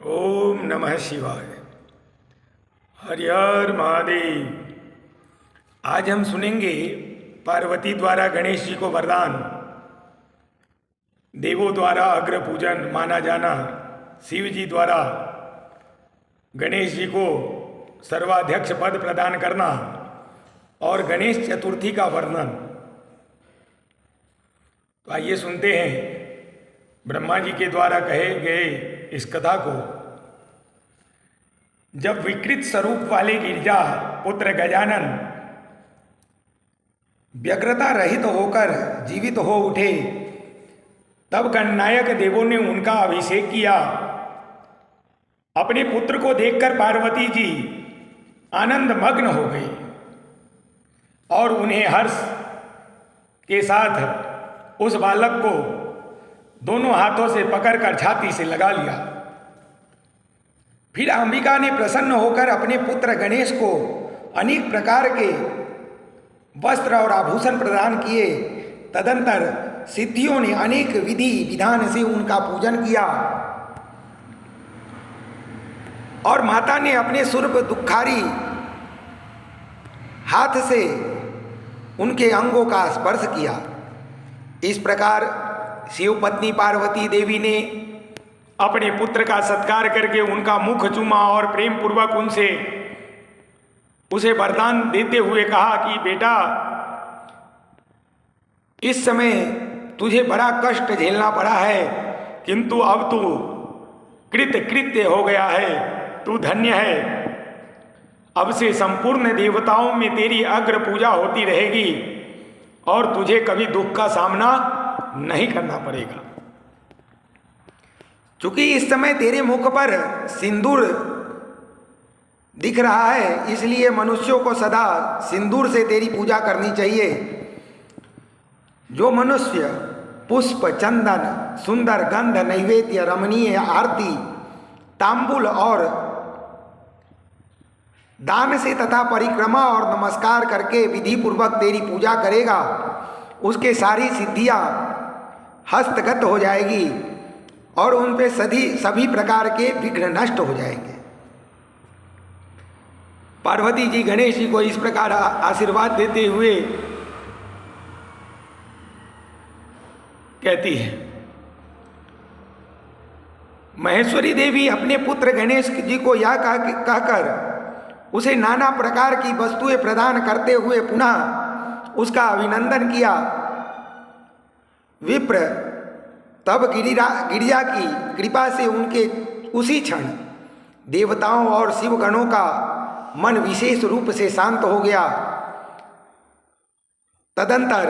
ओम नमः शिवाय। हरिहर महादेव। आज हम सुनेंगे पार्वती द्वारा गणेश जी को वरदान, देवों द्वारा अग्र पूजन माना जाना, शिव जी द्वारा गणेश जी को सर्वाध्यक्ष पद प्रदान करना और गणेश चतुर्थी का वर्णन। तो आइए सुनते हैं ब्रह्मा जी के द्वारा कहे गए इस कथा को। जब विकृत स्वरूप वाले गिरिजा पुत्र गजानन व्यग्रता रहित होकर जीवित हो उठे, तब गणनायक देवों ने उनका अभिषेक किया। अपने पुत्र को देखकर पार्वती जी आनंद मग्न हो गई और उन्हें हर्ष के साथ उस बालक को दोनों हाथों से पकड़कर छाती से लगा लिया। फिर अंबिका ने प्रसन्न होकर अपने पुत्र गणेश को अनेक प्रकार के वस्त्र और आभूषण प्रदान किए। तदंतर सिद्धियों ने अनेक विधि विधान से उनका पूजन किया और माता ने अपने सुर्प दुखारी हाथ से उनके अंगों का स्पर्श किया। इस प्रकार शिव पत्नी पार्वती देवी ने अपने पुत्र का सत्कार करके उनका मुख चूमा और प्रेम पूर्वक उसे वरदान देते हुए कहा कि बेटा, इस समय तुझे बड़ा कष्ट झेलना पड़ा है, किंतु अब तू कृत्य हो गया है, तू धन्य है। अब से संपूर्ण देवताओं में तेरी अग्र पूजा होती रहेगी और तुझे कभी दुख का सामना नहीं करना पड़ेगा। चूंकि इस समय तेरे मुख पर सिंदूर दिख रहा है, इसलिए मनुष्यों को सदा सिंदूर से तेरी पूजा करनी चाहिए। जो मनुष्य पुष्प, चंदन, सुंदर गंध, नैवेद्य, रमणीय आरती, तांबुल और दान से तथा परिक्रमा और नमस्कार करके विधि पूर्वक तेरी पूजा करेगा, उसके सारी सिद्धियां हस्तगत हो जाएगी और उन पे सभी प्रकार के विघ्न नष्ट हो जाएंगे। पार्वती जी गणेश जी को इस प्रकार आशीर्वाद देते हुए कहती है। महेश्वरी देवी अपने पुत्र गणेश जी को यह कहकर उसे नाना प्रकार की वस्तुएं प्रदान करते हुए पुनः उसका अभिनंदन किया। विप्र तब गिरिजा की कृपा से उनके उसी क्षण देवताओं और शिवगणों का मन विशेष रूप से शांत हो गया। तदंतर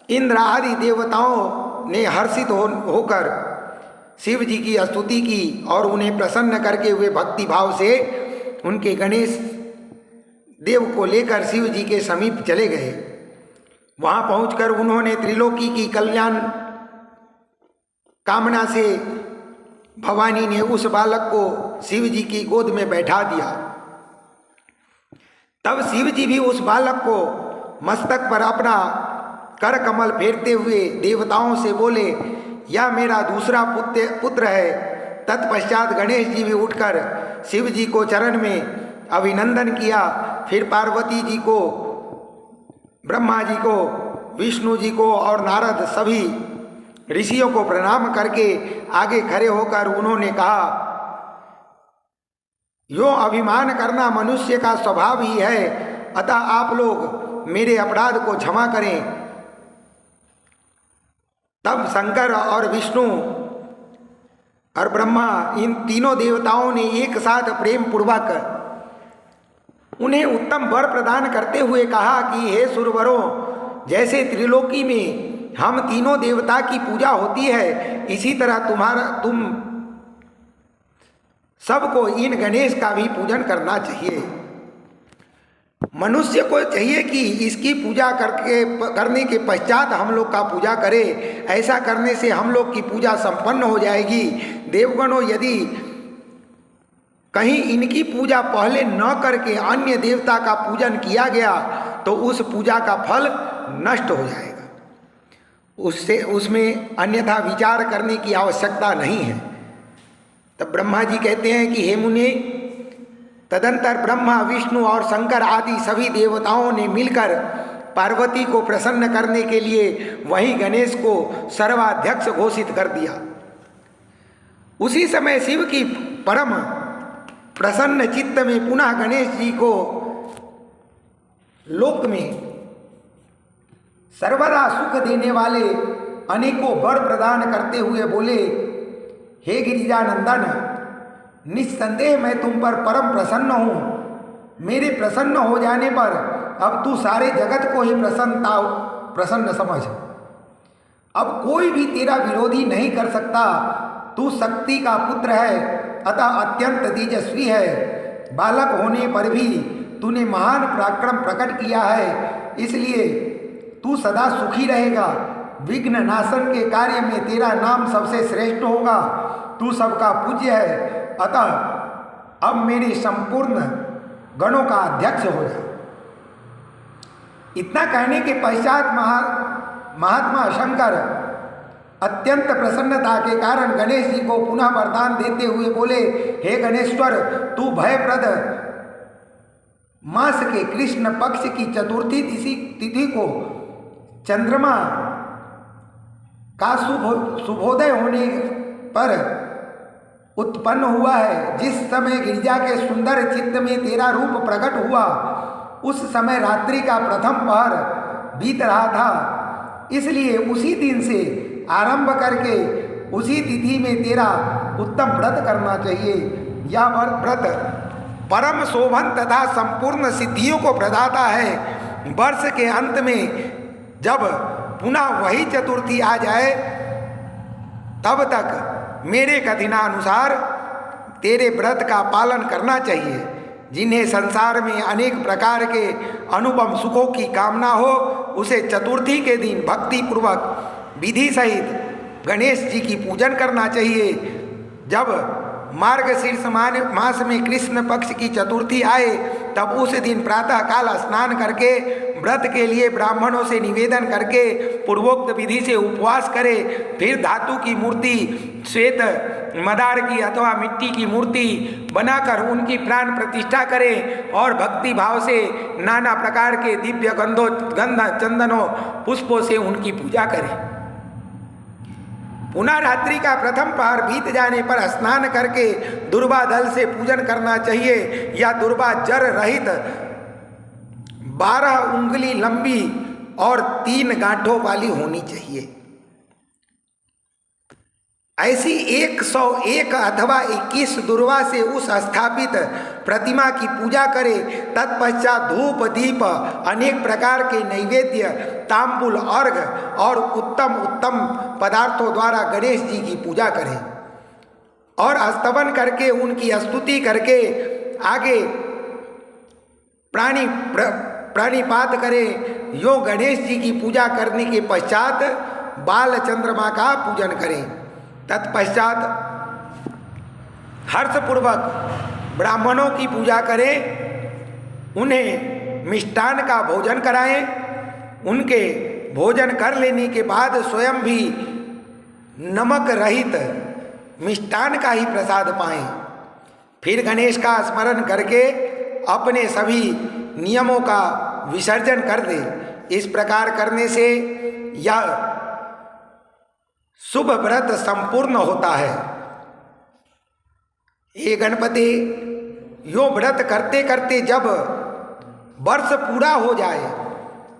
इंद्र आदि देवताओं ने हर्षित होकर शिव जी की स्तुति की और उन्हें प्रसन्न करके हुए भक्ति भाव से उनके गणेश देव को लेकर शिव जी के समीप चले गए। वहां पहुंचकर उन्होंने त्रिलोकी की कल्याण कामना से भवानी ने उस बालक को शिव जी की गोद में बैठा दिया। तब शिव जी भी उस बालक को मस्तक पर अपना कर कमल फेरते हुए देवताओं से बोले, यह मेरा दूसरा पुत्र है। तत्पश्चात गणेश जी भी उठकर शिव जी को चरण में अभिनंदन किया। फिर पार्वती जी को, ब्रह्मा जी को, विष्णु जी को और नारद सभी ऋषियों को प्रणाम करके आगे खड़े होकर उन्होंने कहा, यो अभिमान करना मनुष्य का स्वभाव ही है, अतः आप लोग मेरे अपराध को क्षमा करें। तब शंकर और विष्णु और ब्रह्मा, इन तीनों देवताओं ने एक साथ प्रेम पूर्वक उन्हें उत्तम वर प्रदान करते हुए कहा कि हे सुरवरों, जैसे त्रिलोकी में हम तीनों देवता की पूजा होती है, इसी तरह तुम सबको इन गणेश का भी पूजन करना चाहिए। मनुष्य को चाहिए कि इसकी पूजा करने के पश्चात हम लोग का पूजा करे। ऐसा करने से हम लोग की पूजा संपन्न हो जाएगी। देवगणों, यदि कहीं इनकी पूजा पहले न करके अन्य देवता का पूजन किया गया तो उस पूजा का फल नष्ट हो जाएगा। उसमें अन्यथा विचार करने की आवश्यकता नहीं है। तब ब्रह्मा जी कहते हैं कि हे मुनि, तदंतर ब्रह्मा, विष्णु और शंकर आदि सभी देवताओं ने मिलकर पार्वती को प्रसन्न करने के लिए वहीं गणेश को सर्वाध्यक्ष घोषित कर दिया। उसी समय शिव की परम प्रसन्न चित्त में पुनः गणेश जी को लोक में सर्वदा सुख देने वाले अनेकों वर प्रदान करते हुए बोले, हे गिरिजानंदन, निस्संदेह मैं तुम पर परम प्रसन्न हूँ। मेरे प्रसन्न हो जाने पर अब तू सारे जगत को ही प्रसन्न समझ। अब कोई भी तेरा विरोधी नहीं कर सकता। तू शक्ति का पुत्र है, अतः अत्यंत तेजस्वी है। बालक होने पर भी तूने महान पराक्रम प्रकट किया है, इसलिए तू सदा सुखी रहेगा। विघ्न नाशन के कार्य में तेरा नाम सबसे श्रेष्ठ होगा। तू सबका पूज्य है, अतः अब मेरे संपूर्ण गणों का अध्यक्ष हो जा। इतना कहने के पश्चात महात्मा शंकर अत्यंत प्रसन्नता के कारण गणेश जी को पुनः वरदान देते हुए बोले, हे गणेश्वर, तू भयप्रद मास के कृष्ण पक्ष की चतुर्थी तिथि को चंद्रमा का शुभोदय होने पर उत्पन्न हुआ है। जिस समय गिरिजा के सुंदर चित्त में तेरा रूप प्रकट हुआ, उस समय रात्रि का प्रथम पहर बीत रहा था। इसलिए उसी दिन से आरंभ करके उसी तिथि में तेरा उत्तम व्रत करना चाहिए। यह व्रत परम शोभन तथा संपूर्ण सिद्धियों को प्रदाता है। वर्ष के अंत में जब पुनः वही चतुर्थी आ जाए, तब तक मेरे कथनानुसार तेरे व्रत का पालन करना चाहिए। जिन्हें संसार में अनेक प्रकार के अनुपम सुखों की कामना हो, उसे चतुर्थी के दिन भक्ति पूर्वक विधि सहित गणेश जी की पूजन करना चाहिए। जब मार्गशीर्ष मास में कृष्ण पक्ष की चतुर्थी आए, तब उस दिन प्रातः काल स्नान करके व्रत के लिए ब्राह्मणों से निवेदन करके पूर्वोक्त विधि से उपवास करे। फिर धातु की मूर्ति, श्वेत मदार की अथवा मिट्टी की मूर्ति बनाकर उनकी प्राण प्रतिष्ठा करें और भक्ति भाव से नाना प्रकार के दिव्य गंध चंदनों पुष्पों से उनकी पूजा करें। पुनः रात्रि का प्रथम पहर बीत जाने पर स्नान करके दुर्वा दल से पूजन करना चाहिए। या दुर्वा जर रहित 12 उंगली लंबी और 3 गांठों वाली होनी चाहिए। ऐसी 101 अथवा 21 दुर्वा से उस स्थापित प्रतिमा की पूजा करे। तत्पश्चात धूप दीप अनेक प्रकार के नैवेद्य, तांबूल, अर्घ और उत्तम उत्तम पदार्थों द्वारा गणेश जी की पूजा करें और स्तवन करके उनकी स्तुति करके आगे प्राणिपात करें। यो गणेश जी की पूजा करने के पश्चात बाल चंद्रमा का पूजन करें। तत्पश्चात हर्षपूर्वक ब्राह्मणों की पूजा करें, उन्हें मिष्टान का भोजन कराएं। उनके भोजन कर लेने के बाद स्वयं भी नमक रहित मिष्टान का ही प्रसाद पाएं। फिर गणेश का स्मरण करके अपने सभी नियमों का विसर्जन कर दें। इस प्रकार करने से यह शुभ व्रत संपूर्ण होता है। हे गणपति, यो व्रत करते करते जब वर्ष पूरा हो जाए,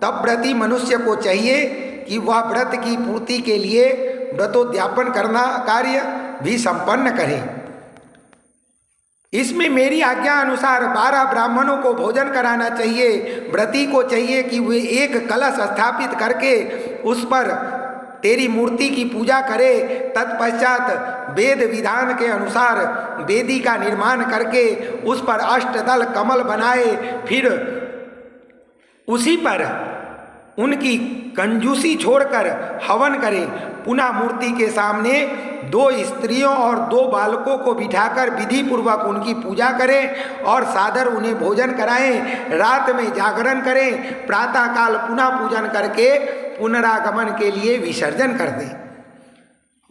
तब व्रती मनुष्य को चाहिए कि वह व्रत की पूर्ति के लिए व्रतोद्यापन करना कार्य भी संपन्न करे। इसमें मेरी आज्ञा अनुसार 12 ब्राह्मणों को भोजन कराना चाहिए। व्रती को चाहिए कि वे एक कलश स्थापित करके उस पर तेरी मूर्ति की पूजा करे। तत्पश्चात वेद विधान के अनुसार वेदी का निर्माण करके उस पर अष्टदल कमल बनाए। फिर उसी पर उनकी कंजूसी छोड़कर हवन करें। पुनः मूर्ति के सामने 2 स्त्रियों और 2 बालकों को बिठाकर विधि पूर्वक उनकी पूजा करें और सादर उन्हें भोजन कराएं। रात में जागरण करें। प्रातः काल पुनः पूजन करके पुनरागमन के लिए विसर्जन कर दें।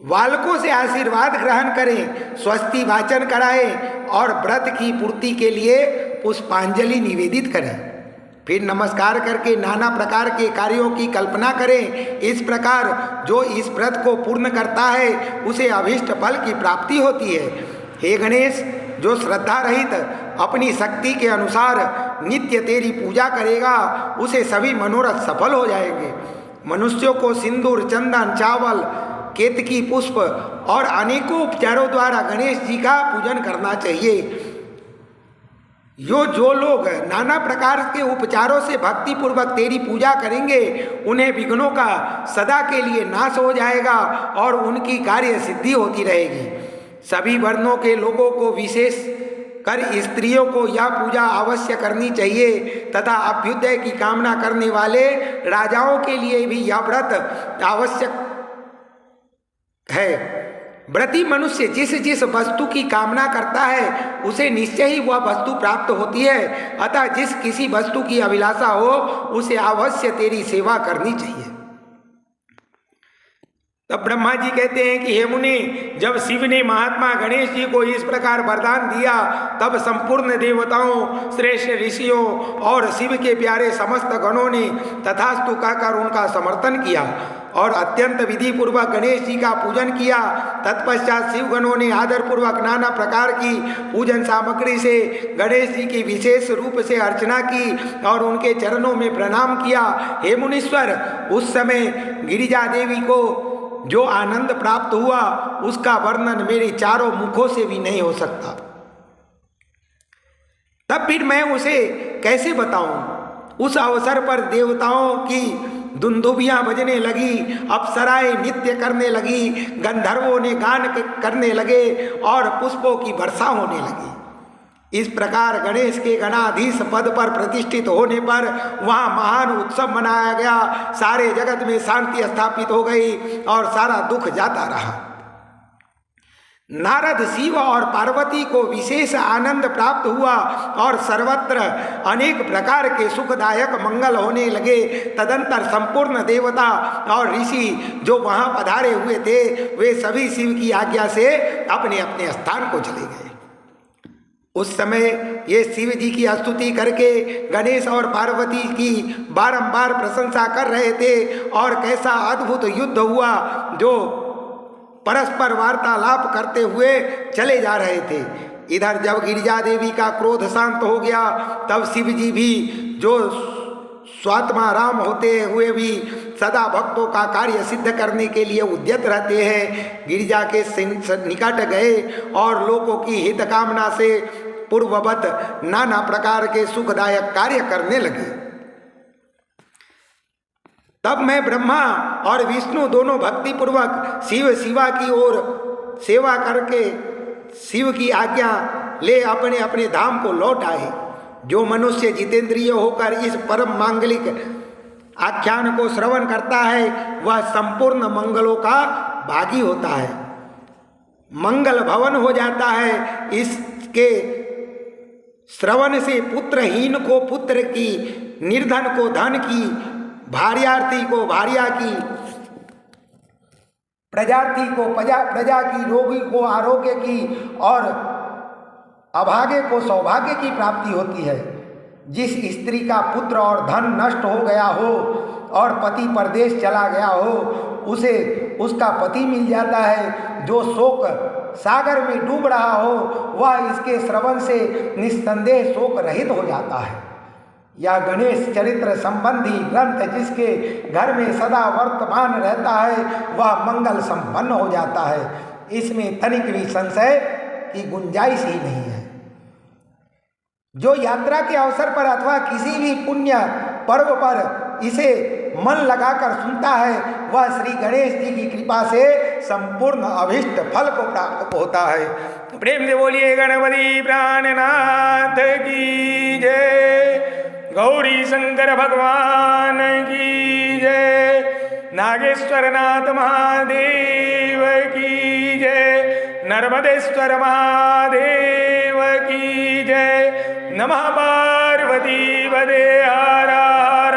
बालकों से आशीर्वाद ग्रहण करें, स्वस्ति वाचन कराएं और व्रत की पूर्ति के लिए पुष्पांजलि निवेदित करें। फिर नमस्कार करके नाना प्रकार के कार्यों की कल्पना करें। इस प्रकार जो इस व्रत को पूर्ण करता है उसे अभीष्ट फल की प्राप्ति होती है। हे गणेश, जो श्रद्धा रहित अपनी शक्ति के अनुसार नित्य तेरी पूजा करेगा उसे सभी मनोरथ सफल हो जाएंगे। मनुष्यों को सिंदूर, चंदन, चावल, केतकी पुष्प और अनेकों उपचारों द्वारा गणेश जी का पूजन करना चाहिए। जो लोग नाना प्रकार के उपचारों से भक्ति पूर्वक तेरी पूजा करेंगे उन्हें विघ्नों का सदा के लिए नाश हो जाएगा और उनकी कार्य सिद्धि होती रहेगी। सभी वर्णों के लोगों को विशेष कर स्त्रियों को यह पूजा अवश्य करनी चाहिए तथा अभ्युदय की कामना करने वाले राजाओं के लिए भी यह व्रत आवश्यक है। व्रती मनुष्य जिस जिस वस्तु की कामना करता है उसे निश्चय ही वह वस्तु प्राप्त होती है। अतः जिस किसी वस्तु की अभिलाषा हो उसे अवश्य तेरी सेवा करनी चाहिए। तब ब्रह्मा जी कहते हैं कि हे मुनि, जब शिव ने महात्मा गणेश जी को इस प्रकार वरदान दिया तब संपूर्ण देवताओं, श्रेष्ठ ऋषियों और शिव के प्यारे समस्त गणों ने तथास्तु कहकर उनका समर्थन किया और अत्यंत विधि पूर्वक गणेश जी का पूजन किया। तत्पश्चात शिव गणों ने आदर पूर्वक नाना प्रकार की पूजन सामग्री से गणेश जी की विशेष रूप से अर्चना की और उनके चरणों में प्रणाम किया। हे मुनीश्वर, उस समय गिरिजा देवी को जो आनंद प्राप्त हुआ उसका वर्णन मेरे चारों मुखों से भी नहीं हो सकता। तब फिर मैं उसे कैसे बताऊं। उस अवसर पर देवताओं की दुंदुभियां बजने लगी, अप्सराएं नृत्य करने लगी, गंधर्वों ने गान करने लगे और पुष्पों की वर्षा होने लगी। इस प्रकार गणेश के गणाधीश पद पर प्रतिष्ठित होने पर वहाँ महान उत्सव मनाया गया। सारे जगत में शांति स्थापित हो गई और सारा दुख जाता रहा। नारद, शिव और पार्वती को विशेष आनंद प्राप्त हुआ और सर्वत्र अनेक प्रकार के सुखदायक मंगल होने लगे। तदंतर संपूर्ण देवता और ऋषि जो वहाँ पधारे हुए थे वे सभी शिव की आज्ञा से अपने अपने स्थान को चले गए। उस समय ये शिव जी की स्तुति करके गणेश और पार्वती की बारंबार प्रशंसा कर रहे थे और कैसा अद्भुत युद्ध हुआ जो परस्पर वार्तालाप करते हुए चले जा रहे थे। इधर जब गिरिजा देवी का क्रोध शांत हो गया तब शिव जी भी जो स्वात्मा राम होते हुए भी सदा भक्तों का कार्य सिद्ध करने के लिए उद्यत रहते हैं, गिरिजा के निकट गए और लोगों की हित कामना से पूर्ववत नाना प्रकार के सुखदायक कार्य करने लगे। तब मैं ब्रह्मा और विष्णु दोनों भक्ति पूर्वक शिवा की ओर सेवा करके शिव की आज्ञा ले अपने अपने धाम को लौट आए। जो मनुष्य जितेंद्रिय होकर इस परम मांगलिक आख्यान को श्रवण करता है वह संपूर्ण मंगलों का भागी होता है, मंगल भवन हो जाता है। इसके श्रवण से पुत्रहीन को पुत्र की, निर्धन को धन की, भार्यार्थी को भार्या की, प्रजार्थी को प्रजा की, रोगी को आरोग्य की और अभागे को सौभाग्य की प्राप्ति होती है। जिस स्त्री का पुत्र और धन नष्ट हो गया हो और पति परदेश चला गया हो उसे उसका पति मिल जाता है। जो शोक सागर में डूब रहा हो वह इसके श्रवण से निस्संदेह शोक रहित हो जाता है। यह गणेश चरित्र संबंधी ग्रंथ जिसके घर में सदा वर्तमान रहता है वह मंगल संपन्न हो जाता है। इसमें तनिक भी संशय की गुंजाइश ही नहीं है। जो यात्रा के अवसर पर अथवा किसी भी पुण्य पर्व पर इसे मन लगाकर सुनता है वह श्री गणेश जी की कृपा से संपूर्ण अभीष्ट फल को प्राप्त होता है। तो प्रेम से बोलिए गणपति प्राणनाथ की जय, गौरी शंकर भगवान की जय, नागेश्वर नाथ महादेव की जय, नर्मदेश्वर महादेव की जय। नमः पार्वती पदे हर हर